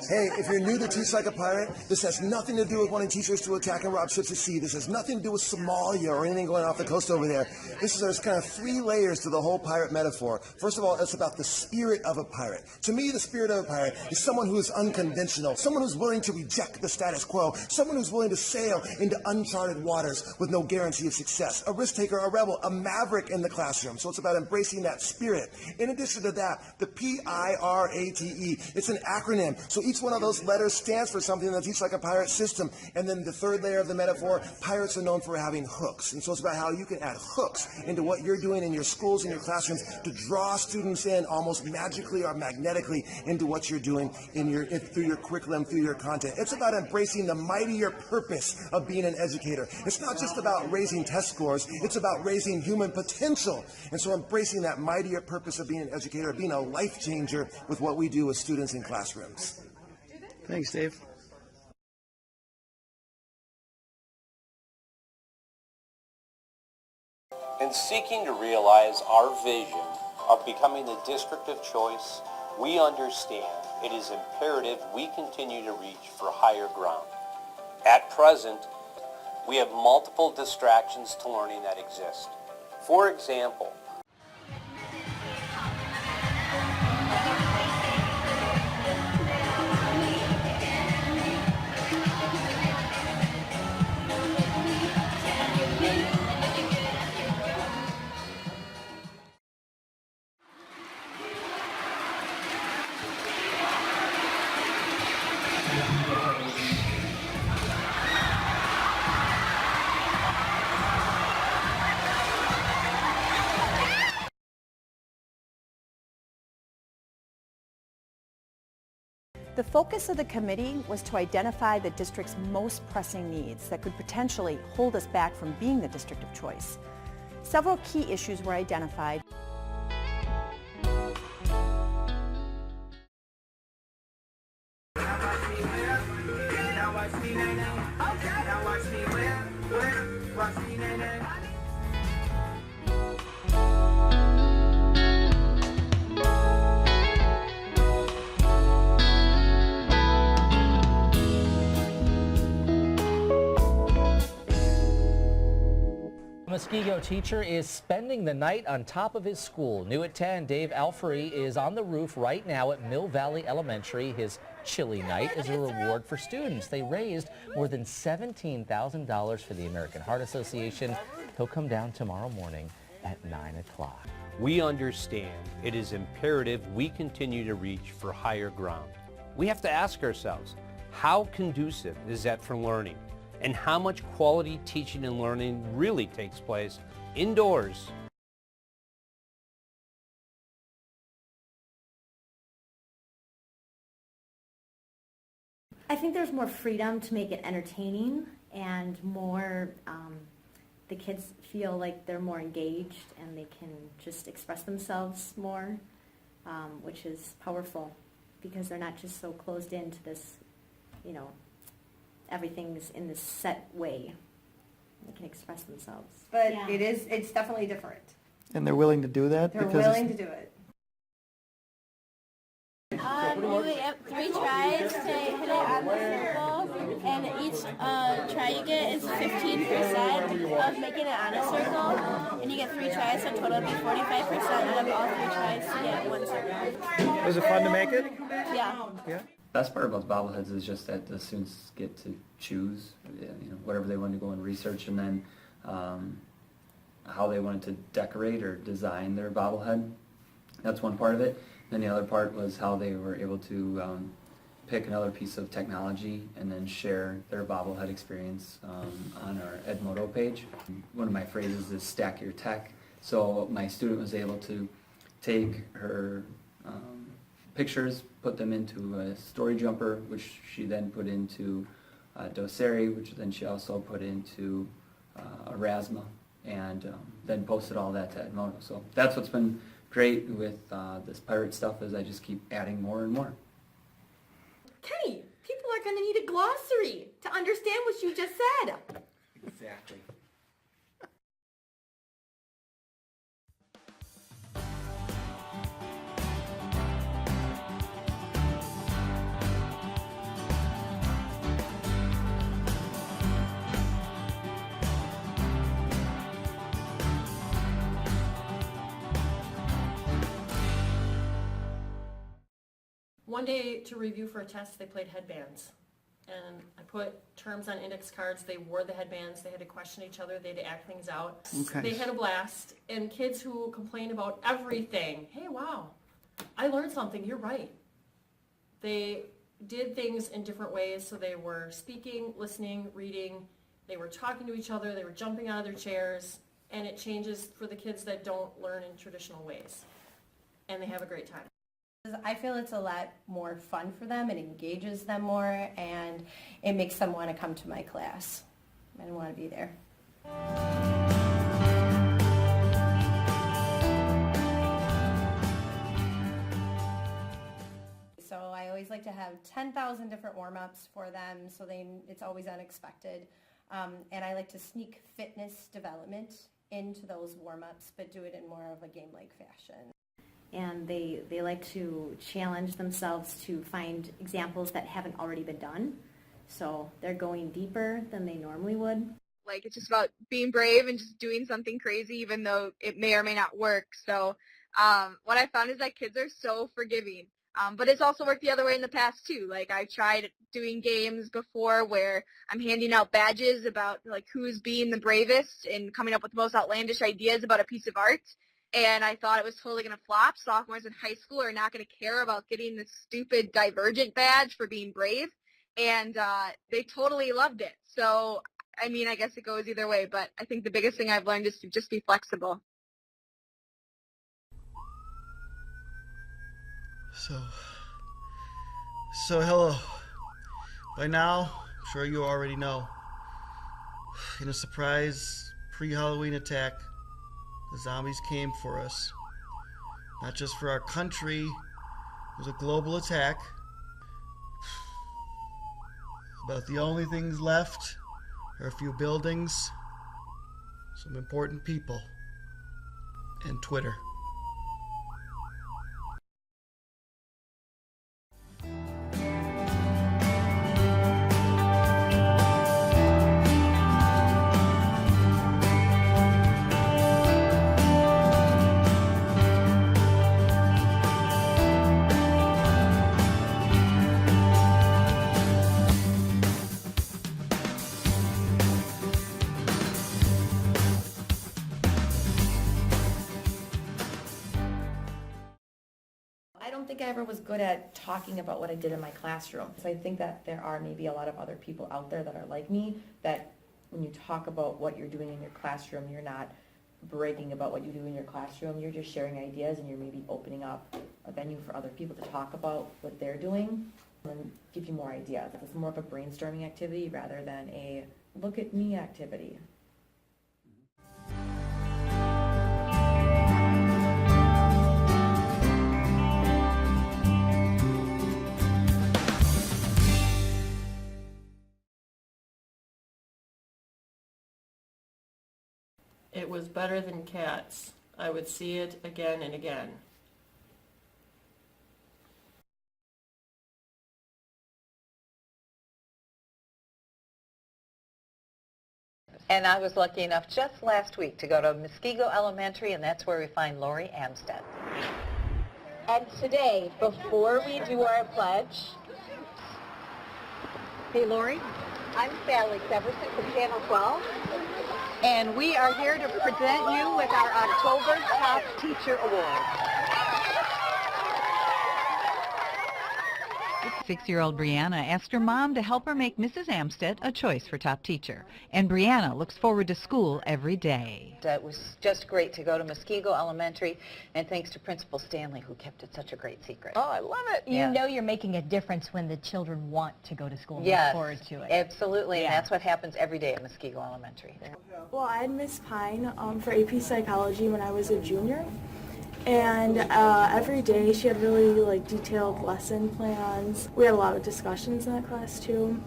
Hey, if you're new to Teach Like a Pirate, this has nothing to do with wanting teachers to attack and rob ships at sea. This has nothing to do with Somalia or anything going off the coast over there. There's kind of three layers to the whole pirate metaphor. First of all, it's about the spirit of a pirate. To me, the spirit of a pirate is someone who is unconventional, someone who's willing to reject the status quo, someone who's willing to sail into uncharted waters with no guarantee of success, a risk taker, a rebel, a maverick in the classroom. So it's about embracing that spirit. In addition to that, the P-I-R-A-T-E, it's an acronym. So each one of those letters stands for something in the Teach Like a Pirate system. And then the third layer of the metaphor, pirates are known for having hooks. And so it's about how you can add hooks into what you're doing in your schools and your classrooms to draw students in almost magically or magnetically into what you're doing through your curriculum, through your content. It's about embracing the mightier purpose of being an educator. It's not just about raising test scores, it's about raising human potential. And so embracing that mightier purpose of being an educator, being a life changer with what we do with students in classrooms. Thanks, Dave. In seeking to realize our vision of becoming the district of choice, we understand it is imperative we continue to reach for higher ground. At present, we have multiple distractions to learning that exist. For example, The focus of the committee was to identify the district's most pressing needs that could potentially hold us back from being the district of choice. Several key issues were identified. A Muskego teacher is spending the night on top of his school. New at 10, Dave Alfery is on the roof right now at Mill Valley Elementary. His chilly night is a reward for students. They raised more than $17,000 for the American Heart Association. He'll come down tomorrow morning at 9 o'clock. we understand it is imperative we continue to reach for higher ground. We have to ask ourselves, how conducive is that for learning? And how much quality teaching and learning really takes place indoors? I think there's more freedom to make it entertaining and more, the kids feel like they're more engaged and they can just express themselves more, which is powerful because they're not just so closed into this, you know, everything's in this set way. They can express themselves. But Yeah. it's definitely different. And they're willing to do that? They're because willing to do it. You get 3 tries to hit it on the circle, and each try you get is 15% of making it on a circle, and you get 3 tries, so total would be 45% out of all 3 tries to get 1 circle. Was it fun to make it? Yeah. Yeah. Best part about bobbleheads is just that the students get to choose, whatever they want to go and research, and then how they wanted to decorate or design their bobblehead. That's one part of it. Then the other part was how they were able to pick another piece of technology and then share their bobblehead experience on our Edmodo page. One of my phrases is stack your tech. So my student was able to take her pictures, put them into a story jumper, which she then put into Doceri, which then she also put into Erasma, and then posted all that to Edmodo. So that's what's been great with this pirate stuff, is I just keep adding more and more. Kenny, people are going to need a glossary to understand what you just said. Exactly. One day to review for a test, they played headbands. And I put terms on index cards. They wore the headbands. They had to question each other. They had to act things out. Okay. They had a blast. And kids who complain about everything, hey, wow, I learned something. You're right. They did things in different ways. So they were speaking, listening, reading. They were talking to each other. They were jumping out of their chairs. And it changes for the kids that don't learn in traditional ways. And they have a great time. I feel it's a lot more fun for them. It engages them more, and it makes them want to come to my class and want to be there. So I always like to have 10,000 different warm-ups for them, so it's always unexpected. And I like to sneak fitness development into those warm-ups, but do it in more of a game-like fashion. And they like to challenge themselves to find examples that haven't already been done. So they're going deeper than they normally would. Like, it's just about being brave and just doing something crazy, even though it may or may not work. So what I found is that kids are so forgiving. But it's also worked the other way in the past, too. Like, I tried doing games before where I'm handing out badges about, like, who's being the bravest and coming up with the most outlandish ideas about a piece of art. And I thought it was totally going to flop. Sophomores in high school are not going to care about getting this stupid Divergent badge for being brave. And they totally loved it. So, I mean, I guess it goes either way. But I think the biggest thing I've learned is to just be flexible. So hello. By now, I'm sure you already know. In a surprise pre-Halloween attack, the zombies came for us. Not just for our country, it was a global attack. About the only things left are a few buildings, some important people, and Twitter. I don't think I ever was good at talking about what I did in my classroom. So I think that there are maybe a lot of other people out there that are like me, that when you talk about what you're doing in your classroom, you're not bragging about what you do in your classroom. You're just sharing ideas, and you're maybe opening up a venue for other people to talk about what they're doing and give you more ideas. It's more of a brainstorming activity rather than a look at me activity. It was better than Cats. I would see it again and again. And I was lucky enough just last week to go to Muskego Elementary, and that's where we find Lori Amstead. And today, before we do our pledge, Hey, Lori. I'm Sally Severson from Channel 12. And we are here to present you with our October Top Teacher Award. 6-year-old Brianna asked her mom to help her make Mrs. Amstead a choice for top teacher. And Brianna looks forward to school every day. It was just great to go to Muskego Elementary, and thanks to Principal Stanley, who kept it such a great secret. Oh, I love it. Yeah. You know you're making a difference when the children want to go to school and Yes, look forward to it. Absolutely, Yeah. and that's what happens every day at Muskego Elementary. Well, I had Miss Pine for AP Psychology when I was a junior. And every day she had really detailed lesson plans. We had a lot of discussions in that class too.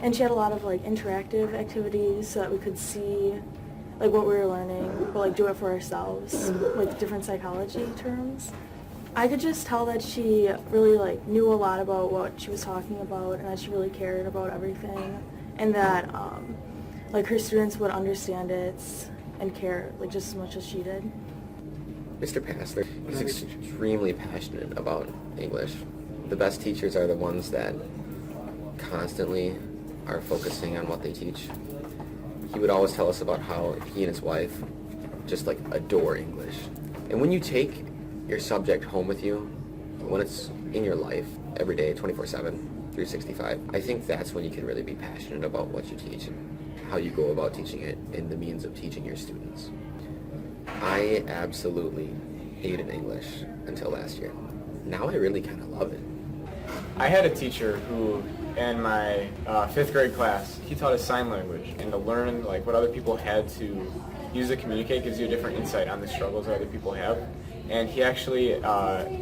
And she had a lot of interactive activities so that we could see what we were learning, but do it for ourselves, different psychology terms. I could just tell that she really knew a lot about what she was talking about, and that she really cared about everything, and that her students would understand it and care just as much as she did. Mr. Passler, he's extremely passionate about English. The best teachers are the ones that constantly are focusing on what they teach. He would always tell us about how he and his wife just like adore English. And when you take your subject home with you, when it's in your life every day, 24/7, 365, I think that's when you can really be passionate about what you teach and how you go about teaching it and the means of teaching your students. I absolutely hated English until last year. Now I really kind of love it. I had a teacher who, in my 5th grade class, he taught us sign language, and to learn like what other people had to use to communicate gives you a different insight on the struggles that other people have. And he actually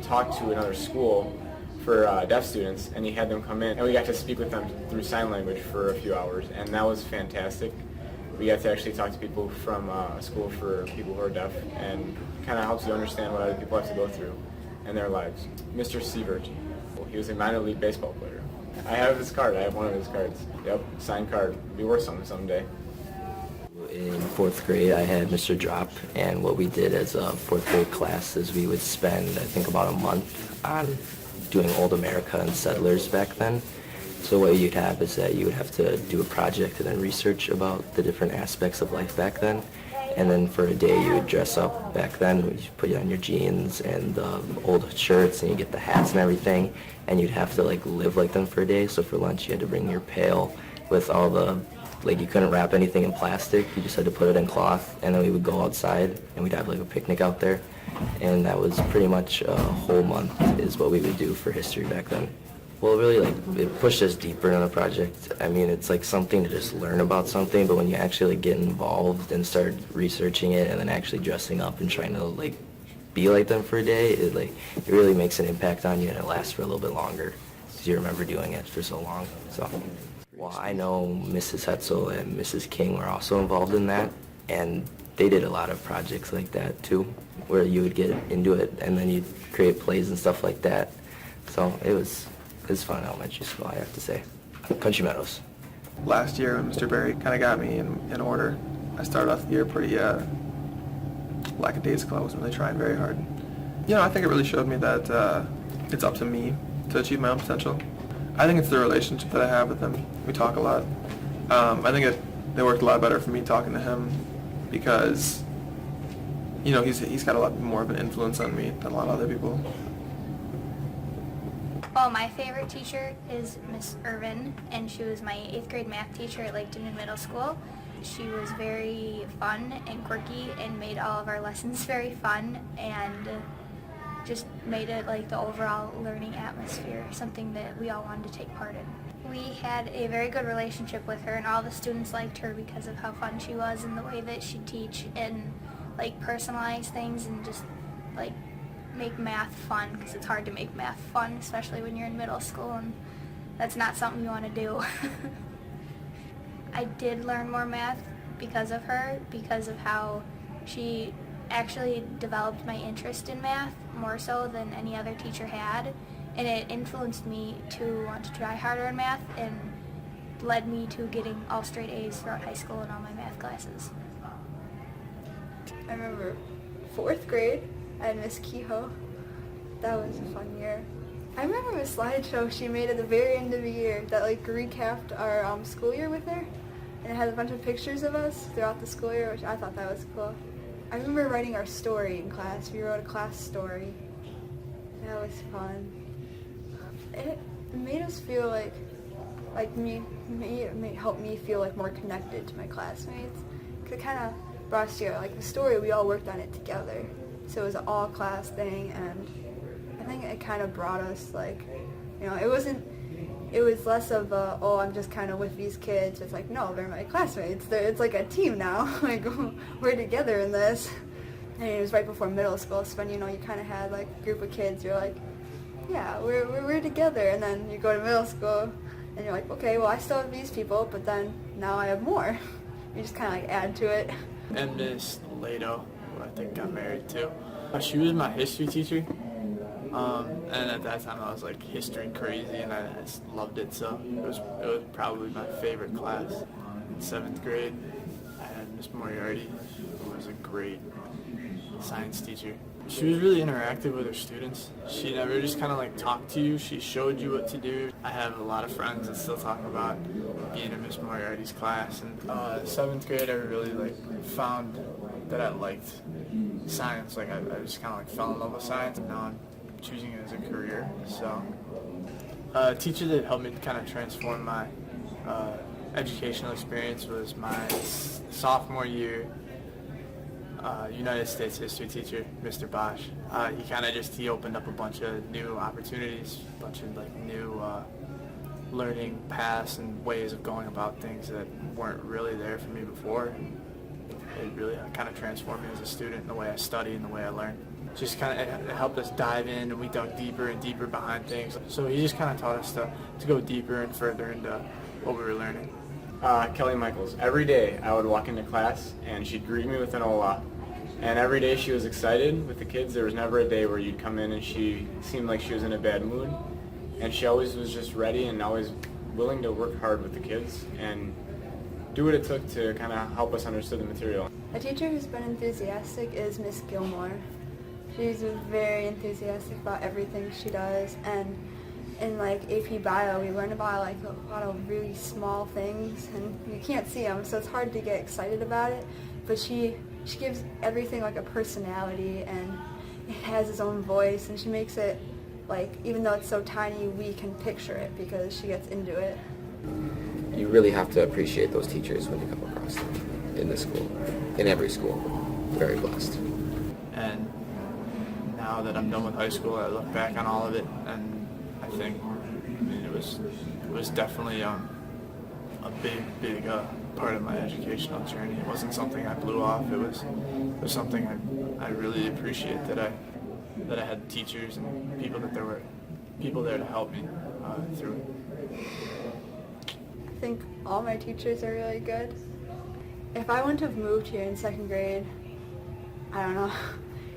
talked to another school for deaf students, and he had them come in, and we got to speak with them through sign language for a few hours, and that was fantastic. We got to actually talk to people from a school for people who are deaf, and kind of helps you understand what other people have to go through in their lives. Mr. Sievert, he was a minor league baseball player. I have his card. I have one of his cards. Yep, signed card. Be worth something someday. In 4th grade, I had Mr. Drop, and what we did as a 4th grade class is we would spend, I think, about a month on doing Old America and settlers back then. So what you'd have is that you would have to do a project and then research about the different aspects of life back then. And then for a day you would dress up back then. You'd put on your jeans and old shirts, and you get the hats and everything, and you'd have to like live like them for a day. So for lunch you had to bring your pail with all the, like you couldn't wrap anything in plastic, you just had to put it in cloth, and then we would go outside and we'd have like a picnic out there. And that was pretty much a whole month is what we would do for history back then. Well, really, like, it pushed us deeper in the project. I mean, it's like something to just learn about something, but when you actually get involved and start researching it and then actually dressing up and trying to, like, be like them for a day, it really makes an impact on you, and it lasts for a little bit longer because you remember doing it for so long. So, well, I know Mrs. Hetzel and Mrs. King were also involved in that, and they did a lot of projects like that, too, where you would get into it, and then you'd create plays and stuff like that. So it was fun in elementary school, I have to say. Country Meadows. Last year when Mr. Berry kind of got me in order, I started off the year pretty lackadaisical. I wasn't really trying very hard. You know, I think it really showed me that it's up to me to achieve my own potential. I think it's the relationship that I have with him. We talk a lot. I think it worked a lot better for me talking to him because, you know, he's got a lot more of an influence on me than a lot of other people. Well, my favorite teacher is Miss Irvin, and she was my 8th grade math teacher at Lake Dominion Middle School. She was very fun and quirky and made all of our lessons very fun and just made it like the overall learning atmosphere, something that we all wanted to take part in. We had a very good relationship with her, and all the students liked her because of how fun she was and the way that she'd teach and like personalize things and just like make math fun, because it's hard to make math fun, especially when you're in middle school, and that's not something you want to do. I did learn more math because of her, because of how she actually developed my interest in math more so than any other teacher had, and it influenced me to want to try harder in math and led me to getting all straight A's throughout high school in all my math classes. I remember 4th grade, I had Miss Kehoe. That was a fun year. I remember a slideshow she made at the very end of the year that like recapped our school year with her. And it had a bunch of pictures of us throughout the school year, which I thought that was cool. I remember writing our story in class. We wrote a class story. That was fun. It made us feel like it helped me feel like more connected to my classmates. Cause it kind of brought us together. Like the story, we all worked on it together. So it was an all-class thing, and I think it kind of brought us, like, you know, it was less of a, oh, I'm just kind of with these kids. It's like, no, they're my classmates. It's like a team now. Like, we're together in this. And it was right before middle school, so when, you know, you kind of had, like, a group of kids, you're like, yeah, we're together. And then you go to middle school, and you're like, okay, well, I still have these people, but then now I have more. You just kind of, like, add to it. And Miss Lado, who I think got married too. She was my history teacher, and at that time I was like history crazy, and I just loved it. So it was probably my favorite class. In 7th grade, I and Miss Moriarty, who was a great science teacher. She was really interactive with her students. She never just kind of like talked to you. She showed you what to do. I have a lot of friends that still talk about being in Miss Moriarty's class. And 7th grade, I really like found that I liked science. Like I just kind of like fell in love with science, and now I'm choosing it as a career. So a teacher that helped me kind of transform my educational experience was my sophomore year United States history teacher, Mr. Bosch. He opened up a bunch of new opportunities, a bunch of like new learning paths and ways of going about things that weren't really there for me before. And it really kind of transformed me as a student in the way I study and the way I learn. Just kind of it helped us dive in, and we dug deeper and deeper behind things. So he just kind of taught us to go deeper and further into what we were learning. Kelly Michaels. Every day I would walk into class and she'd greet me with an hola. And every day she was excited with the kids. There was never a day where you'd come in and she seemed like she was in a bad mood. And she always was just ready and always willing to work hard with the kids and do what it took to kind of help us understand the material. A teacher who's been enthusiastic is Miss Gilmore. She's very enthusiastic about everything she does, and in like AP Bio, we learn about like a lot of really small things, and you can't see them, so it's hard to get excited about it. But she gives everything like a personality, and it has its own voice, and she makes it like, even though it's so tiny, we can picture it because she gets into it. You really have to appreciate those teachers when you come across them in this school, in every school. Very blessed. And now that I'm done with high school, I look back on all of it, and I think it was definitely a big part of my educational journey. It wasn't something I blew off. It was something I really appreciate, that I had teachers and people there to help me through it. I think all my teachers are really good. If I wouldn't have moved here in 2nd grade, I don't know,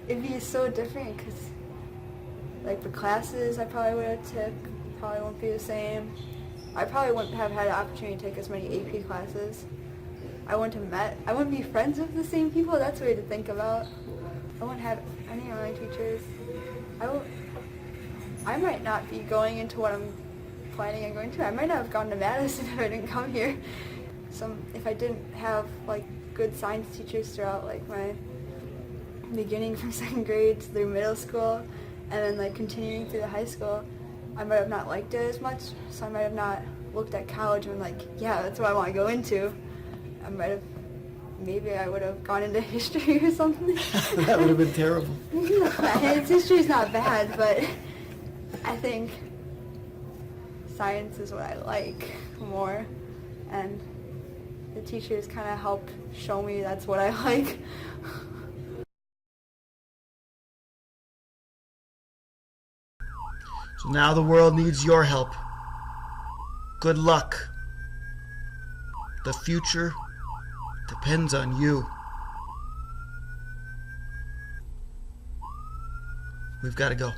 it'd be so different because like the classes I probably would have took probably won't be the same. I probably wouldn't have had the opportunity to take as many AP classes. I wouldn't be friends with the same people. That's weird to think about. I wouldn't have any of my teachers. I might not be going into what I'm planning on going to. I might not have gone to Madison if I didn't come here. If I didn't have like good science teachers throughout like my beginning from 2nd grade through middle school, and then like continuing through the high school, I might have not liked it as much, so I might have not looked at college and like, yeah, that's what I want to go into. Maybe I would have gone into history or something. That would have been terrible. History's not bad, but I think science is what I like more, and the teachers kind of help show me that's what I like. So now the world needs your help. Good luck. The future depends on you. We've got to go.